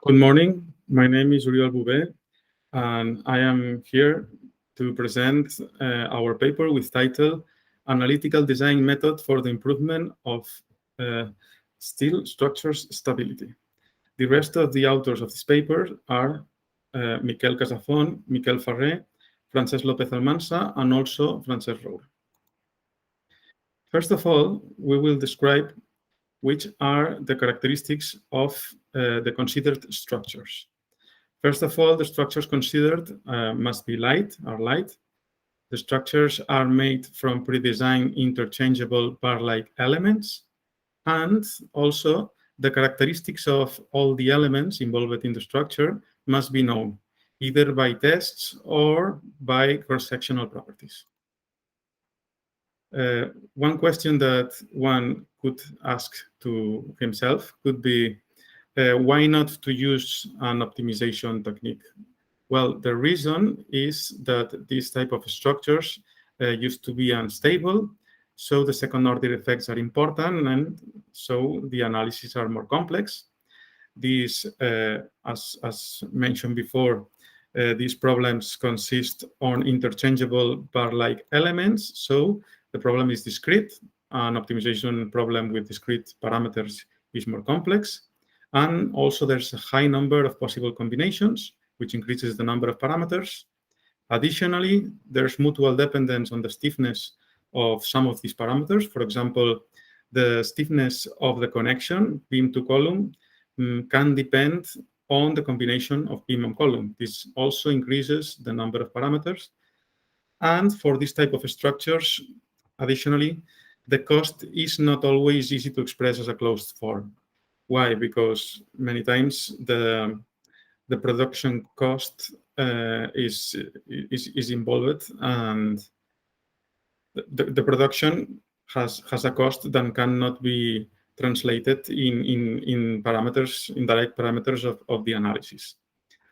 Good morning. My name is Oriol Bove, and I am here to present our paper with title Analytical Design Method for the Improvement of Steel Structures Stability. The rest of the authors of this paper are Miquel Casafont, Miquel Ferrer, Francesc Lopez Almansa, and also Francesc Roure. First of all, we will describe which are the characteristics of the considered structures. First of all, the structures considered must be light. The structures are made from pre-designed interchangeable bar-like elements, and also the characteristics of all the elements involved in the structure must be known, either by tests or by cross-sectional properties. One question that one could ask to himself could be, why not to use an optimization technique? Well, the reason is that these type of structures used to be unstable, so the second-order effects are important, and so the analyses are more complex. These, as mentioned before, these problems consist on interchangeable bar-like elements, so the problem is discrete. An optimization problem with discrete parameters is more complex. And also there's a high number of possible combinations, which increases the number of parameters. Additionally, there's mutual dependence on the stiffness of some of these parameters. For example, the stiffness of the connection, beam to column, can depend on the combination of beam and column. This also increases the number of parameters. And for this type of structures, additionally, the cost is not always easy to express as a closed form. Why? Because many times the production cost is involved, and the production has a cost that cannot be translated in parameters, in direct parameters of the analysis.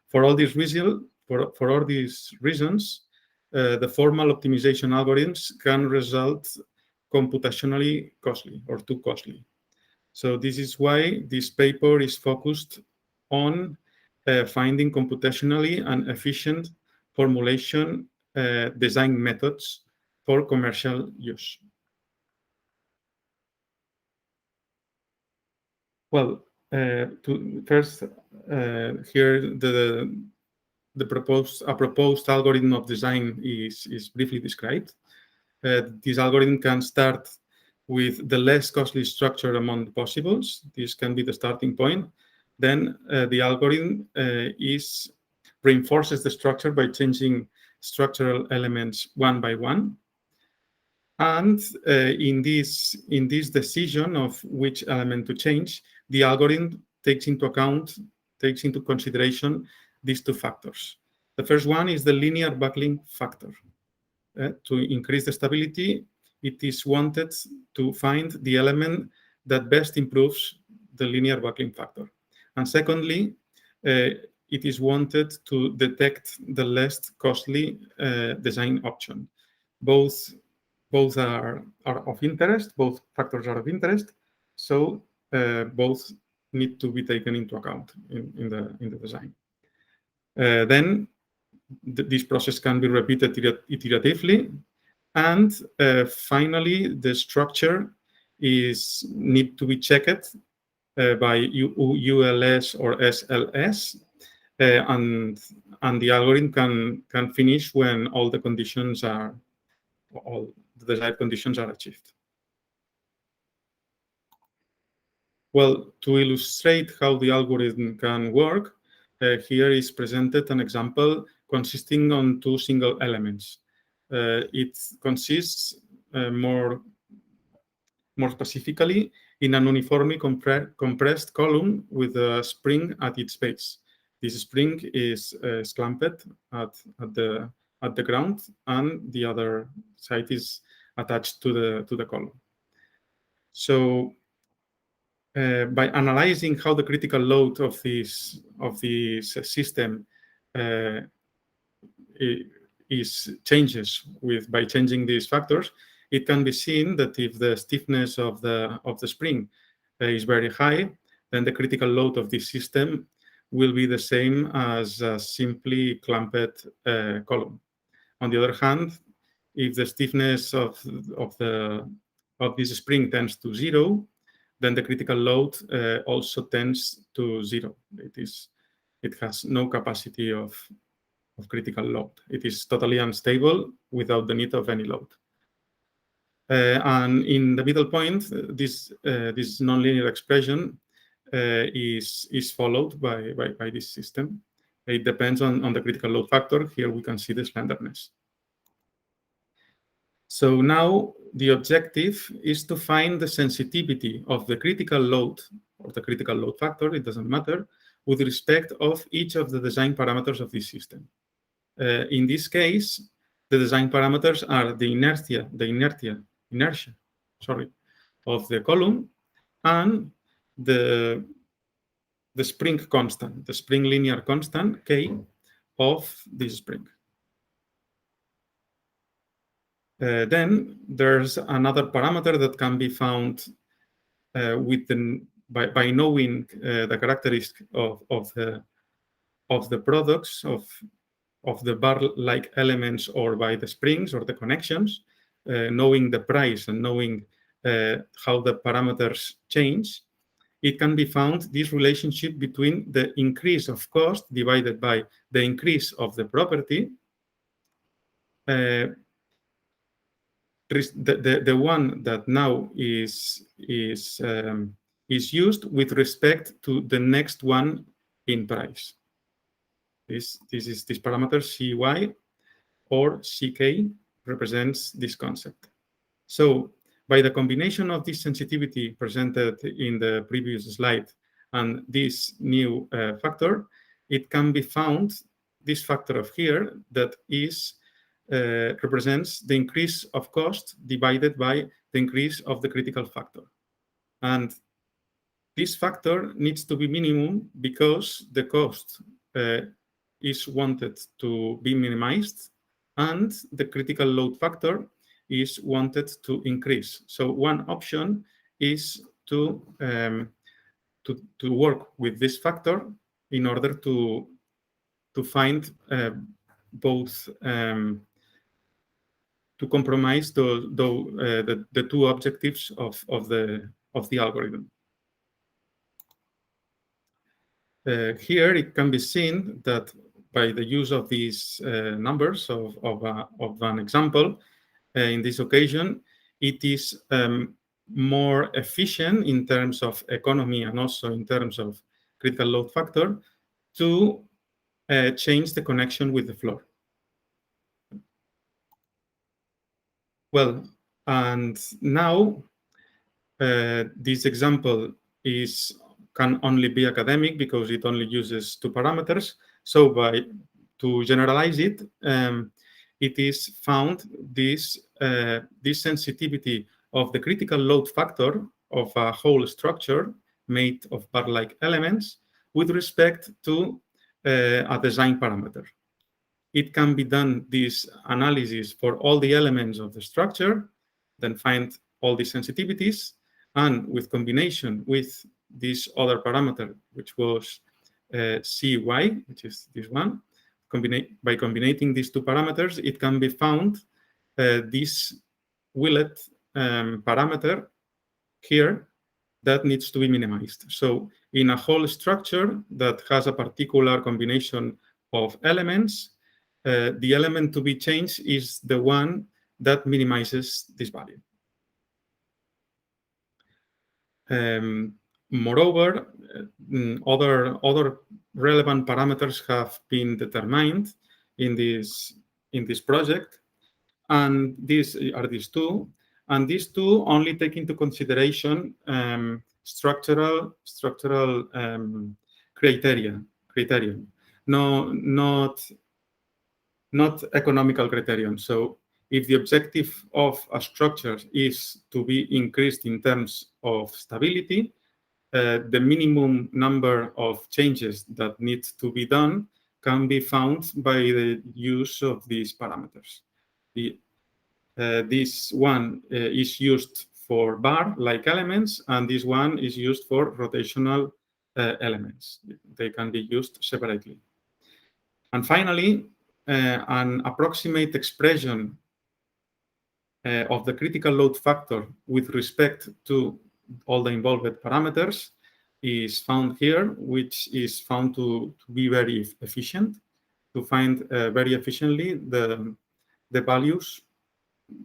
For all these reasons, the formal optimization algorithms can result computationally costly or too costly. So this is why this paper is focused on finding computationally and efficient formulation design methods for commercial use. Well, first, here the proposed algorithm of design is briefly described. This algorithm can start with the less costly structure among the possibles. This can be the starting point. Then the algorithm reinforces the structure by changing structural elements one by one. And in this decision of which element to change, the algorithm takes into consideration these two factors. The first one is the linear buckling factor. To increase the stability, it is wanted to find the element that best improves the linear buckling factor. And secondly, it is wanted to detect the less costly design option. Both are of interest, both factors are of interest, so both need to be taken into account in the design. Then this process can be repeated iteratively, and finally the structure need to be checked by ULS or SLS, and the algorithm can finish when all the desired conditions are achieved. Well, to illustrate how the algorithm can work, here is presented an example consisting on two single elements. It consists more specifically in an uniformly compressed column with a spring at its base. This spring is clamped at the ground, and the other side is attached to the column. So by analyzing how the critical load of this system changes by changing these factors, it can be seen that if the stiffness of the spring is very high, then the critical load of this system will be the same as a simply clamped column. On the other hand, if the stiffness of this spring tends to 0, then the critical load also tends to 0. It has no capacity of critical load. It is totally unstable without the need of any load. And in the middle point, this nonlinear expression is followed by this system. It depends on the critical load factor. Here we can see the slenderness. So now the objective is to find the sensitivity of the critical load or the critical load factor, it doesn't matter, with respect of each of the design parameters of this system. In this case, the design parameters are the inertia of the column and the spring constant, the spring linear constant K of this spring. Then there's another parameter that can be found by knowing the characteristics of the products of the bar-like elements or by the springs or the connections, knowing the price and knowing how the parameters change. It can be found this relationship between the increase of cost divided by the increase of the property. The one that now is used with respect to the next one in price. This parameter Cy or Ck represents this concept. So by the combination of this sensitivity presented in the previous slide and this new factor, it can be found, this factor of here, that is represents the increase of cost divided by the increase of the critical factor. And this factor needs to be minimum because the cost is wanted to be minimized and the critical load factor is wanted to increase. So one option is to work with this factor in order to find both to compromise the two objectives of the algorithm. Here it can be seen that by the use of these numbers of an example, in this occasion, it is more efficient in terms of economy and also in terms of critical load factor to change the connection with the floor. Well, and now this example can only be academic because it only uses two parameters. So to generalize it, it is found this sensitivity of the critical load factor of a whole structure made of bar-like elements with respect to a design parameter. It can be done, this analysis, for all the elements of the structure, then find all the sensitivities, and with combination with this other parameter, which was Cy, which is this one, by combining these two parameters, it can be found this Willett parameter here that needs to be minimized. So in a whole structure that has a particular combination of elements, the element to be changed is the one that minimizes this value. Moreover, other relevant parameters have been determined in this project, and these are these two. And these two only take into consideration structural criterion, not economical criterion. So if the objective of a structure is to be increased in terms of stability, the minimum number of changes that need to be done can be found by the use of these parameters. This one is used for bar-like elements, and this one is used for rotational elements. They can be used separately. And finally, an approximate expression of the critical load factor with respect to all the involved parameters is found here, which is found to be very efficient, to find very efficiently the values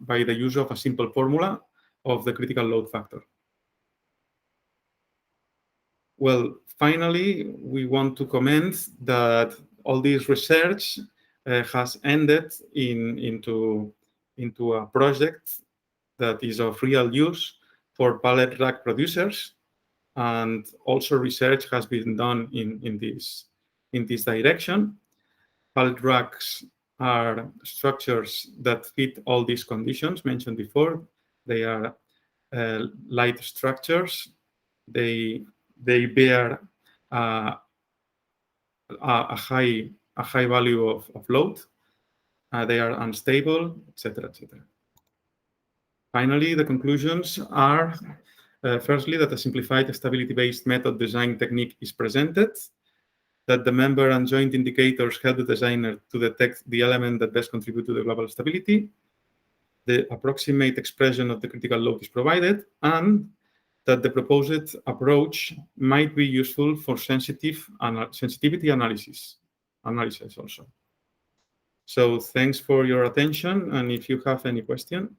by the use of a simple formula of the critical load factor. Well, finally, we want to comment that all this research has ended into a project that is of real use for pallet rack producers, and also research has been done in this direction. Pallet racks are structures that fit all these conditions mentioned before. They are light structures. They bear a high value of load. They are unstable, etc., etc. Finally, the conclusions are, firstly, that a simplified stability-based method design technique is presented, that the member and joint indicators help the designer to detect the element that best contribute to the global stability, the approximate expression of the critical load is provided, and that the proposed approach might be useful for sensitivity analysis also. So thanks for your attention, and if you have any question.